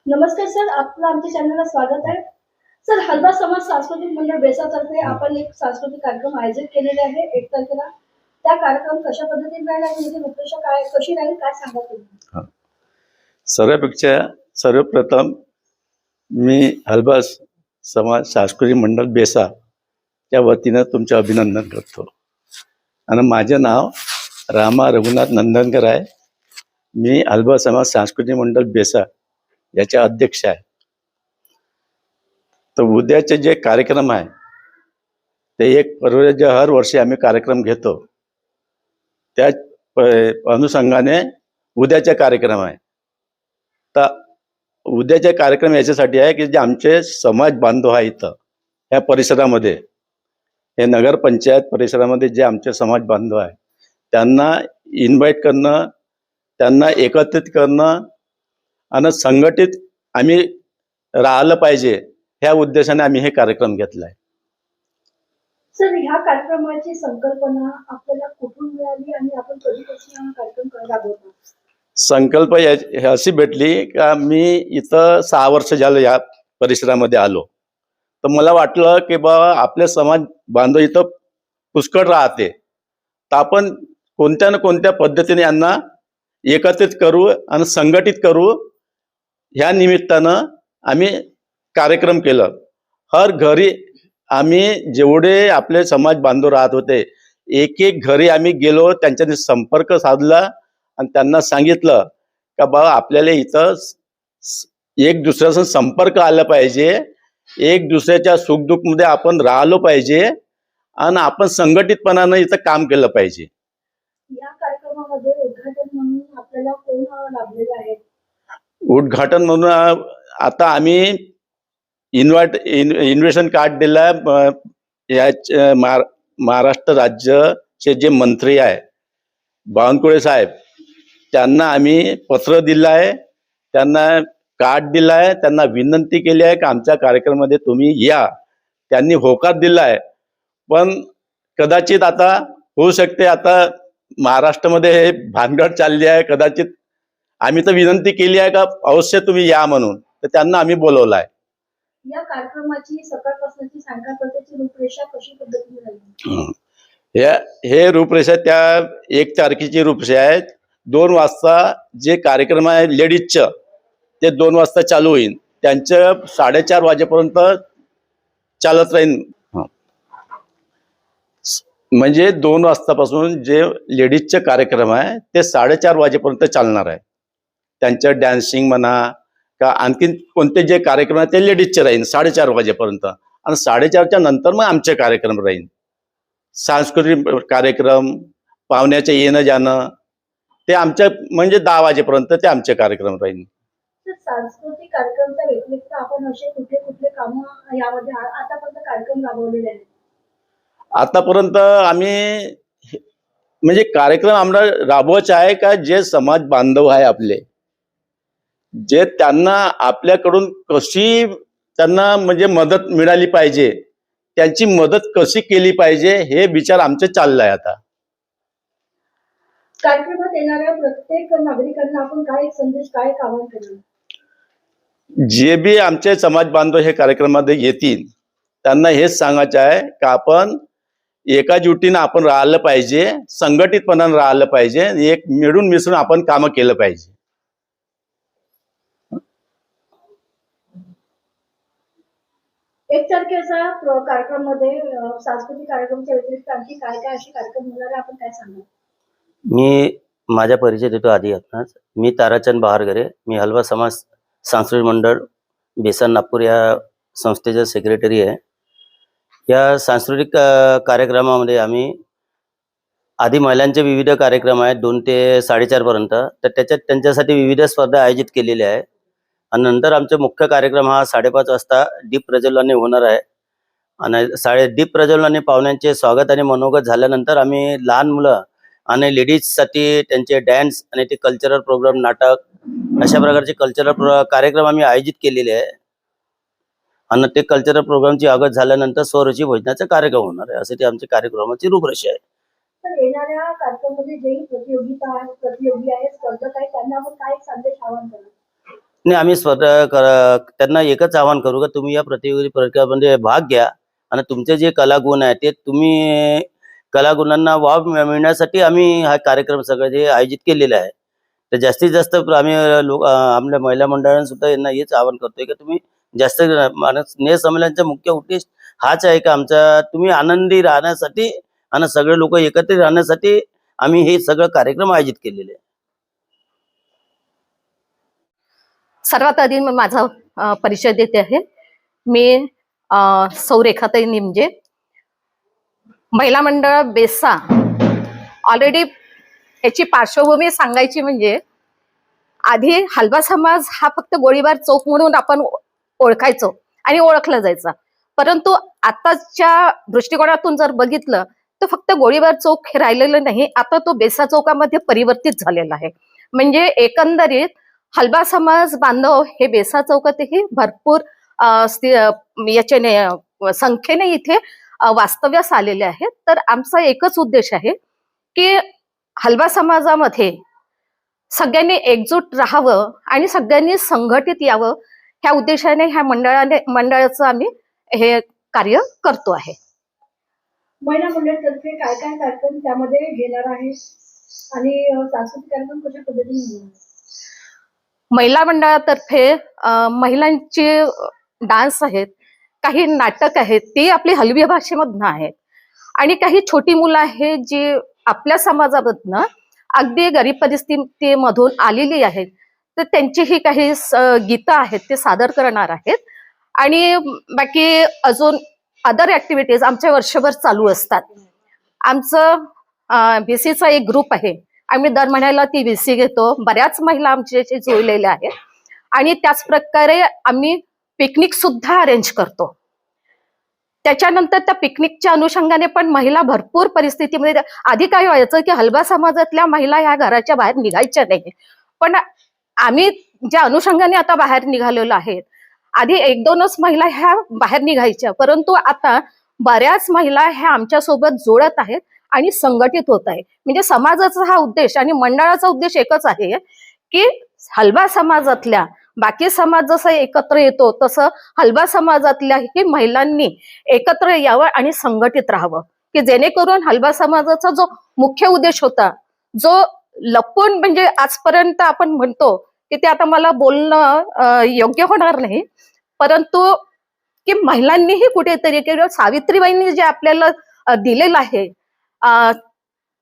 नमस्कार सर, आपलं आमच्या चॅनलला स्वागत आहे. सर, हलवा समाज सांस्कृतिक मंडळ बेसातर्फे आपण एक सांस्कृतिक कार्यक्रम आयोजित केलेले आहे 1 तारखेला. त्या कार्यक्रम कशा पद्धतीने राहील आणि त्याची रूपरेषा काय कशी राहील काय सांगा तुम्ही? हा. सर्वपेक्षा सर्वप्रथम मी हलवा समाज सांस्कृतिक मंडळ बेसा या वतीनं तुमचे अभिनंदन करतो. आणि माझे नाव रामा रघुनाथ नंदनकर आहे. मी हलवा समाज सांस्कृतिक मंडळ बेसा याचे अध्यक्ष आहे. तर उद्याचे जे कार्यक्रम आहे ते एक हर वर्षी आम्ही कार्यक्रम घेतो. त्या अनुषंगाने उद्याचा कार्यक्रम आहे. तर उद्याचे कार्यक्रम याच्यासाठी आहे की जे आमचे समाज बांधव आहे इथं या परिसरामध्ये, हे नगरपंचायत परिसरामध्ये जे आमचे समाज बांधव आहे त्यांना इन्व्हाइट करणं, त्यांना एकत्रित करणं आणि संघटित आम्ही राहिलं पाहिजे ह्या उद्देशाने आम्ही हे कार्यक्रम घेतला आहे. सर, ह्या कार्यक्रमाची संकल्पना आपल्याला कुठून मिळाली आणि आपण कधीपासून हा कार्यक्रम राबवतो? संकल्प अशी भेटली का मी इथं 6 वर्ष झालं या परिसरामध्ये आलो. तर मला वाटलं की बाबा आपले समाज बांधव इथं पुष्कळ राहते, तर आपण कोणत्या ना कोणत्या पद्धतीने यांना एकत्रित करू आणि संघटित करू. ह्या निमित्तानं आम्ही कार्यक्रम केलं. हर घरी आम्ही जेवढे आपले समाज बांधव राहत होते एक एक घरी आम्ही गेलो, त्यांच्याशी संपर्क साधला आणि त्यांना सांगितलं का बाबा आपल्याला इथं एक दुसऱ्याचा संपर्क आला पाहिजे, एक दुसऱ्याच्या सुखदुःखमध्ये आपण राहिलो पाहिजे आणि आपण संघटितपणानं इथं काम केलं पाहिजे. या कार्यक्रमामध्ये उद्घाटन म्हणून आपल्याला कोण लाभलेले आहेत? उद्घाटन म्हणून आता आम्ही इन्व्हिटेशन कार्ड दिला. या महाराष्ट्र राज्याचे जे मंत्री आहे बावनकुळे साहेब, त्यांना आम्ही पत्र दिलं आहे, त्यांना कार्ड दिला आहे, त्यांना विनंती केली आहे की आमच्या कार्यक्रमामध्ये तुम्ही या. त्यांनी होकार दिला आहे. पण कदाचित आता होऊ शकते आता महाराष्ट्रामध्ये हे भानगड चालली आहे, कदाचित आम्ही तर विनंती केली आहे का अवश्य तुम्ही या म्हणून, तर त्यांना आम्ही बोलवलं आहे. या कार्यक्रमाची सकाळपासूनची सांगण्यापर्यंतची रूपरेषा कशी पद्धतीने राहील? हे रूपरेषा त्या 1 तारखेची रूपरेषा आहे. 2 वाजता जे कार्यक्रम आहे लेडीजचं ते 2 वाजता चालू होईल. त्यांचं 4:30 वाजेपर्यंत चालत राहील. म्हणजे 2 वाजतापासून जे लेडीजचे कार्यक्रम आहे ते 4:30 वाजेपर्यंत चालणार आहे. त्यांचं डान्सिंग म्हणा का आणखीन कोणते जे कार्यक्रम आहेत ते लेडीजचे राहील 4:30 वाजेपर्यंत. आणि 4:30च्या नंतर मग आमचे कार्यक्रम राहील. सांस्कृतिक कार्यक्रम, पाहुण्याचे येणं जाणं ते आमच्या म्हणजे 10 वाजेपर्यंत ते आमचे कार्यक्रम राहील. सांस्कृतिक कार्यक्रमाच्या व्यतिरिक्त आपण असे कुठले कुठले काम यामध्ये आतापर्यंत कार्यक्रम राबवलेले आहेत? आतापर्यंत आम्ही म्हणजे कार्यक्रम आम्हाला राबवायचे आहे का जे समाज बांधव आहे आपले, जे त्यांना आपल्याकडून कशी त्यांना म्हणजे मदत मिळाली पाहिजे, त्यांची मदत कशी केली पाहिजे हे विचार आमचे चालले आहे. आता कार्यक्रमात येणाऱ्या प्रत्येक नागरिकांना आपण काय एक संदेश काय आवाहन करणार? जे बी आमचे समाज बांधव हे कार्यक्रमामध्ये येतील त्यांना हेच सांगायचं आहे का आपण एकाजुटीनं आपण राहिलं पाहिजे, संघटितपणानं राहिलं पाहिजे, एक मिळून मिसळून आपण कामं केलं पाहिजे. 1 तारखेचा कार्यक्रमामध्ये सांस्कृतिक कार्यक्रमाच्या व्यतिरिक्त आणखी काय काय असे कार्यक्रम होणार आहे आपण काय सांगणार? मी माझा परिचय देतो आधी आपणास. मी ताराचंद बहारगरे. मी हलवा समाज सांस्कृतिक मंडळ बेसन नागपूर या संस्थेचा सेक्रेटरी आहे. या सांस्कृतिक कार्यक्रमामध्ये आम्ही आधी महिलांचे विविध कार्यक्रम आहेत 2 ते 4:30 पर्यंत, तर त्याच्यात त्यांच्यासाठी विविध स्पर्धा आयोजित केलेल्या आहे. आणि नंतर आमचे मुख्य कार्यक्रम हा 5:30 वाजता दीप प्रज्वलनाने होणार आहे. आणि दीप प्रज्वलनाने पाहुण्यांचे स्वागत आणि मनोगत झाल्यानंतर आम्ही लहान मुलं आणि लेडीजसाठी त्यांचे डॅन्स आणि ते कल्चरल प्रोग्राम, नाटक अशा प्रकारचे कल्चरल कार्यक्रम आम्ही आयोजित केलेले आहे. आणि ते कल्चरल प्रोग्रामची आगत झाल्यानंतर स्वरुची भोजनाचा कार्यक्रम होणार आहे. असे ते आमच्या कार्यक्रमाची रूपरेषा आहे. तर येणाऱ्या कार्यक्रमामध्ये जे प्रतियोगी आहे, स्पर्धक आहे, त्यांना आपण काय संदेश आवाहन करणार? नाही, आम्ही स्वतः त्यांना एकच आवाहन करू का तुम्ही या प्रतियोगी परीक्षेमध्ये भाग घ्या आणि तुमचे जे कलागुण आहे ते तुम्ही कलागुणांना वाव मिळण्यासाठी आम्ही हा कार्यक्रम सगळं जे आयोजित केलेला आहे. तर जास्तीत जास्त आम्ही आपल्या महिला मंडळांना सुद्धा यांना हेच आवाहन करतोय की तुम्ही जास्त स्नेह संमेलनाचा मुख्य उद्देश हाच आहे का आमचा तुम्ही आनंदी राहण्यासाठी आणि सगळे लोक एकत्रित राहण्यासाठी आम्ही हे सगळं कार्यक्रम आयोजित केलेले आहे. सर्वात आधी मी माझा परिचय देते आहे. मी सौ रेखाताई निमजे, महिला मंडळ बेसा. ऑलरेडी याची पार्श्वभूमी सांगायची म्हणजे आधी हलबा समाज हा फक्त गोळीबार चौक म्हणून आपण ओळखायचो आणि ओळखला जायचा, परंतु आताच्या दृष्टिकोनातून जर बघितलं तर फक्त गोळीबार चौक हे राहिलेलं नाही, आता तो बेसा चौकामध्ये परिवर्तित झालेला आहे. म्हणजे एकंदरीत हलबा समाज बांधव हे बेसा चौकातही भरपूर याच्याने संख्येने इथे वास्तव्यास आलेले आहेत. तर आमचा एकच उद्देश आहे की हलबा समाजामध्ये सगळ्यांनी एकजूट राहावं आणि सगळ्यांनी संघटित यावं, ह्या उद्देशाने ह्या मंडळाचं आम्ही हे कार्य करतो आहे. महिला मंडळातर्फे काय काय कार्यक्रम त्यामध्ये घेणार आहे आणि सांस्कृतिक कार्यक्रम कशा पद्धतीने होणार आहे? महिला मंडळातर्फे महिलांचे डान्स आहेत, काही नाटक आहेत, ते आपली हलवी भाषेमधनं आहेत आणि काही छोटी मुलं आहेत जी आपल्या समाजामधनं अगदी गरीब परिस्थितीमधून आलेली आहेत, तर त्यांचीही काही गीतं आहेत ते सादर करणार आहेत. आणि बाकी अजून अदर ऍक्टिव्हिटीज आमच्या वर्षभर चालू असतात. आमचं VCचा एक ग्रुप आहे, आम्ही दर महिन्याला ती VC घेतो. बऱ्याच महिला आमच्याशी जोडलेल्या आहेत आणि त्याच प्रकारे आम्ही पिकनिक सुद्धा अरेंज करतो. त्याच्यानंतर त्या पिकनिकच्या अनुषंगाने पण महिला भरपूर परिस्थितीमध्ये, आधी काय व्हायचं की हलबा समाजातल्या महिला ह्या घराच्या बाहेर निघायच्या नाही, पण आम्ही ज्या अनुषंगाने आता बाहेर निघालेलो आहेत, आधी 1-2च महिला ह्या बाहेर निघायच्या, परंतु आता बऱ्याच महिला ह्या आमच्या सोबत जोडत आहेत आणि संघटित होत आहे. म्हणजे समाजाचा हा उद्देश आणि मंडळाचा उद्देश एकच आहे की हलबा समाजातल्या बाकी समाज जसं एकत्र येतो तसं हलबा समाजातल्याही महिलांनी एकत्र यावं आणि संघटित राहावं, की जेणेकरून हलबा समाजाचा जो मुख्य उद्देश होता, जो लपून म्हणजे आजपर्यंत आपण म्हणतो की ते आता मला बोलणं योग्य होणार नाही, परंतु की महिलांनीही कुठेतरी किंवा सावित्रीबाईंनी जे आपल्याला दिलेलं आहे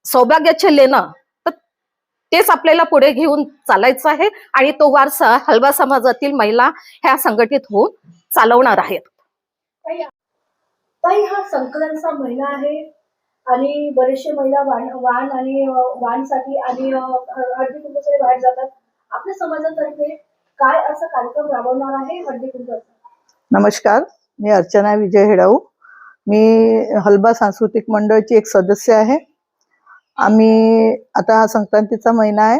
सौभाग्याचे लेणं, तर तेच आपल्याला पुढे घेऊन चालायचं आहे आणि तो वारसा हलबा समाजातील महिला ह्या संघटित होऊन चालवणार आहेत. ताई, हा संकलनचा महिना आहे आणि बरेचसे महिला वाण आणि वाणसाठी आणि हळदी कुंकूसाठी बाहेर जातात. आपल्या समाजातर्फे काय असा कार्यक्रम राबवणार आहे हळदी कुंकूचा? नमस्कार, मी अर्चना विजय हेडाऊ. मी हलबा सांस्कृतिक मंडळची एक सदस्य आहे. आम्ही आता हा संक्रांतीचा महिना आहे,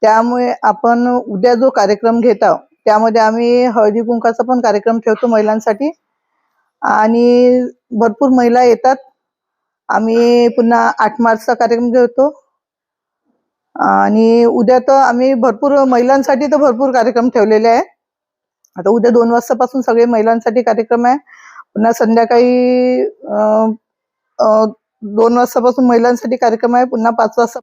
त्यामुळे आपण उद्या जो कार्यक्रम घेत आहोत त्यामध्ये आम्ही हळदी कुंकाचा पण कार्यक्रम ठेवतो महिलांसाठी आणि भरपूर महिला येतात. आम्ही पुन्हा 8 मार्चचा कार्यक्रम घेतो आणि उद्या तर आम्ही भरपूर महिलांसाठी तर भरपूर कार्यक्रम ठेवलेले आहे. आता उद्या 2 वाजतापासून सगळे महिलांसाठी कार्यक्रम आहे. पुन्हा संध्याकाळी 2 वाजतापासून महिलांसाठी कार्यक्रम आहे. पुन्हा 5 वाजता